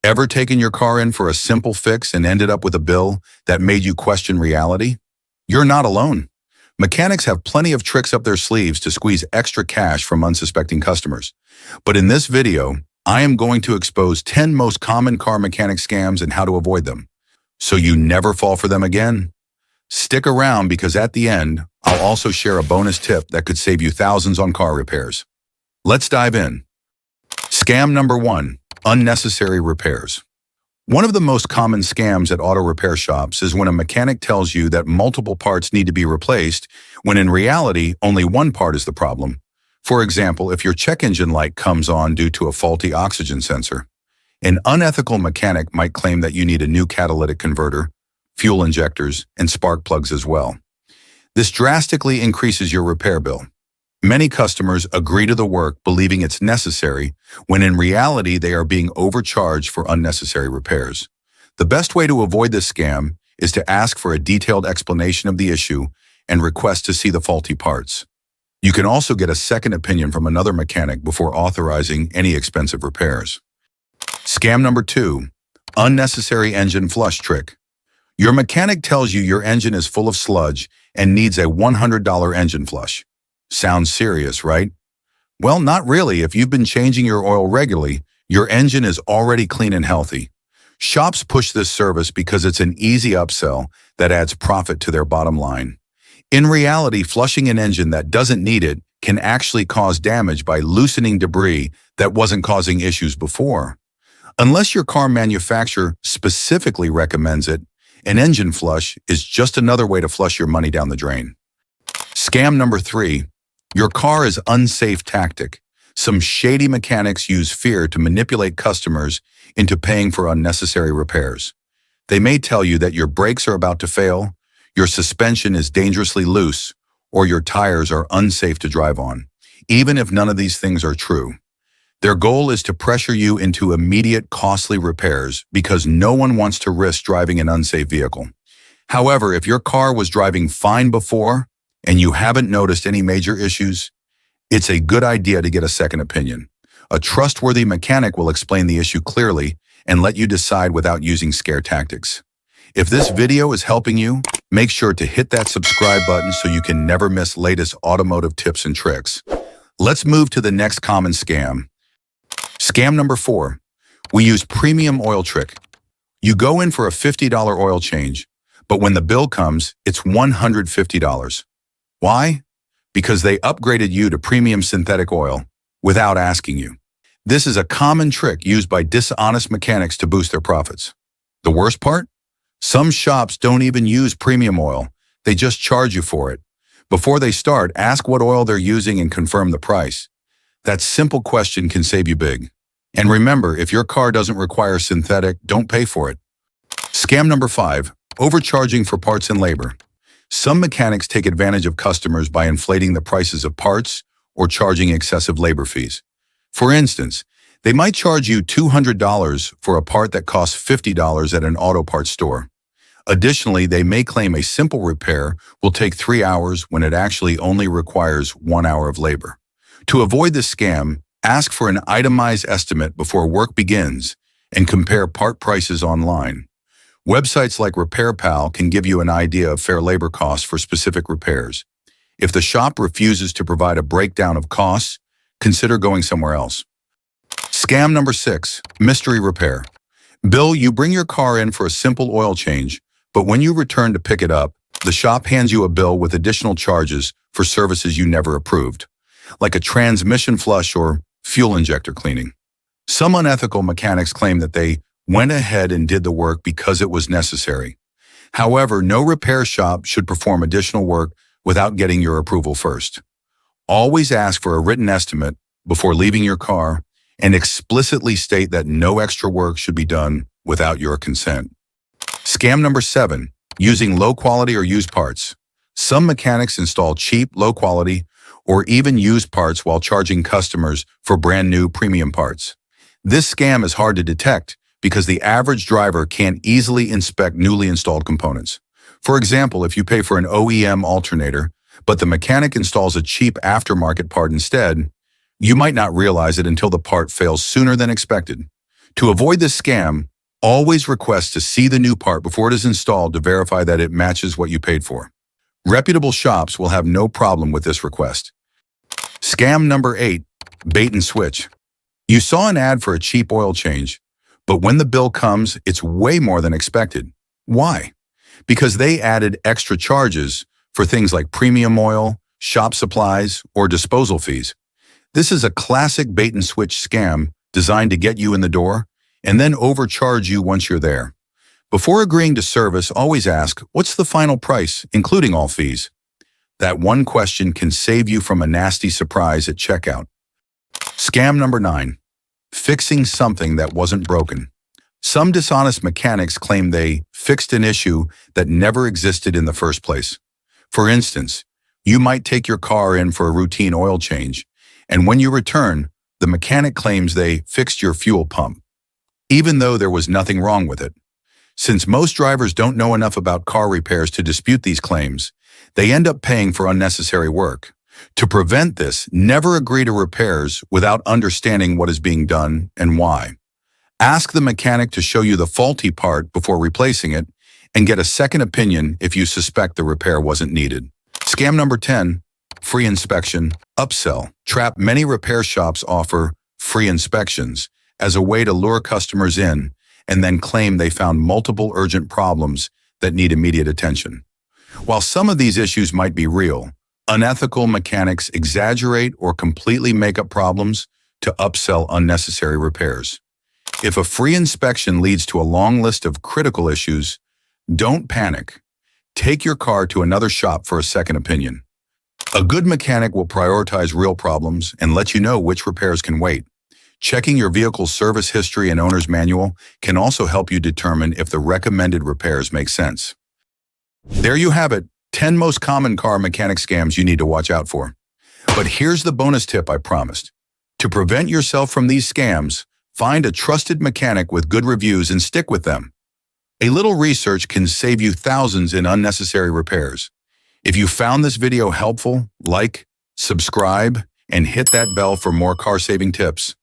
Ever taken your car in for a simple fix and ended up with a bill that made you question reality? You're not alone. Mechanics have plenty of tricks up their sleeves to squeeze extra cash from unsuspecting customers. But in this video, I am going to expose 10 most common car mechanic scams and how to avoid them, so you never fall for them again. Stick around because at the end, I'll also share a bonus tip that could save you thousands on car repairs. Let's dive in. Scam number 1, unnecessary repairs. One of the most common scams at auto repair shops is when a mechanic tells you that multiple parts need to be replaced, when in reality, only one part is the problem. For example, if your check engine light comes on due to a faulty oxygen sensor, an unethical mechanic might claim that you need a new catalytic converter, fuel injectors, and spark plugs as well. This drastically increases your repair bill. Many customers agree to the work believing it's necessary, when in reality they are being overcharged for unnecessary repairs. The best way to avoid this scam is to ask for a detailed explanation of the issue and request to see the faulty parts. You can also get a second opinion from another mechanic before authorizing any expensive repairs. Scam number 2, unnecessary engine flush trick. Your mechanic tells you your engine is full of sludge and needs a $100 engine flush. Sounds serious, right? Well, not really. If you've been changing your oil regularly, your engine is already clean and healthy. Shops push this service because it's an easy upsell that adds profit to their bottom line. In reality, flushing an engine that doesn't need it can actually cause damage by loosening debris that wasn't causing issues before. Unless your car manufacturer specifically recommends it, an engine flush is just another way to flush your money down the drain. Scam number 3, your car is unsafe tactic. Some shady mechanics use fear to manipulate customers into paying for unnecessary repairs. They may tell you that your brakes are about to fail, your suspension is dangerously loose, or your tires are unsafe to drive on, even if none of these things are true. Their goal is to pressure you into immediate, costly repairs because no one wants to risk driving an unsafe vehicle. However, if your car was driving fine before and you haven't noticed any major issues, it's a good idea to get a second opinion. A trustworthy mechanic will explain the issue clearly and let you decide without using scare tactics. If this video is helping you, make sure to hit that subscribe button so you can never miss latest automotive tips and tricks. Let's move to the next common scam. Scam number 4, we use premium oil trick. You go in for a $50 oil change, but when the bill comes, it's $150. Why? Because they upgraded you to premium synthetic oil without asking you. This is a common trick used by dishonest mechanics to boost their profits. The worst part? Some shops don't even use premium oil. They just charge you for it. Before they start, ask what oil they're using and confirm the price. That simple question can save you big. And remember, if your car doesn't require synthetic, don't pay for it. Scam number 5, overcharging for parts and labor. Some mechanics take advantage of customers by inflating the prices of parts or charging excessive labor fees. For instance, they might charge you $200 for a part that costs $50 at an auto parts store. Additionally, they may claim a simple repair will take 3 hours when it actually only requires 1 hour of labor. To avoid this scam, ask for an itemized estimate before work begins and compare part prices online. Websites like RepairPal can give you an idea of fair labor costs for specific repairs. If the shop refuses to provide a breakdown of costs, consider going somewhere else. Scam number 6, mystery repair. Bill, you bring your car in for a simple oil change, but when you return to pick it up, the shop hands you a bill with additional charges for services you never approved, like a transmission flush or fuel injector cleaning. Some unethical mechanics claim that they went ahead and did the work because it was necessary. However, no repair shop should perform additional work without getting your approval first. Always ask for a written estimate before leaving your car and explicitly state that no extra work should be done without your consent. Scam number 7, using low quality or used parts. Some mechanics install cheap, low quality, or even used parts while charging customers for brand new premium parts. This scam is hard to detect because the average driver can't easily inspect newly installed components. For example, if you pay for an OEM alternator, but the mechanic installs a cheap aftermarket part instead, you might not realize it until the part fails sooner than expected. To avoid this scam, always request to see the new part before it is installed to verify that it matches what you paid for. Reputable shops will have no problem with this request. Scam number 8, bait and switch. You saw an ad for a cheap oil change, but when the bill comes, it's way more than expected. Why? Because they added extra charges for things like premium oil, shop supplies, or disposal fees. This is a classic bait and switch scam designed to get you in the door and then overcharge you once you're there. Before agreeing to service, always ask, what's the final price, including all fees? That one question can save you from a nasty surprise at checkout. Scam number 9, fixing something that wasn't broken. Some dishonest mechanics claim they fixed an issue that never existed in the first place. For instance, you might take your car in for a routine oil change, and when you return, the mechanic claims they fixed your fuel pump, even though there was nothing wrong with it. Since most drivers don't know enough about car repairs to dispute these claims, they end up paying for unnecessary work. To prevent this, never agree to repairs without understanding what is being done and why. Ask the mechanic to show you the faulty part before replacing it, and get a second opinion if you suspect the repair wasn't needed. Scam number 10, free inspection, upsell. Trap. Many repair shops offer free inspections as a way to lure customers in and then claim they found multiple urgent problems that need immediate attention. While some of these issues might be real, unethical mechanics exaggerate or completely make up problems to upsell unnecessary repairs. If a free inspection leads to a long list of critical issues, don't panic. Take your car to another shop for a second opinion. A good mechanic will prioritize real problems and let you know which repairs can wait. Checking your vehicle's service history and owner's manual can also help you determine if the recommended repairs make sense. There you have it, 10 most common car mechanic scams you need to watch out for. But here's the bonus tip I promised. To prevent yourself from these scams, find a trusted mechanic with good reviews and stick with them. A little research can save you thousands in unnecessary repairs. If you found this video helpful, like, subscribe, and hit that bell for more car-saving tips.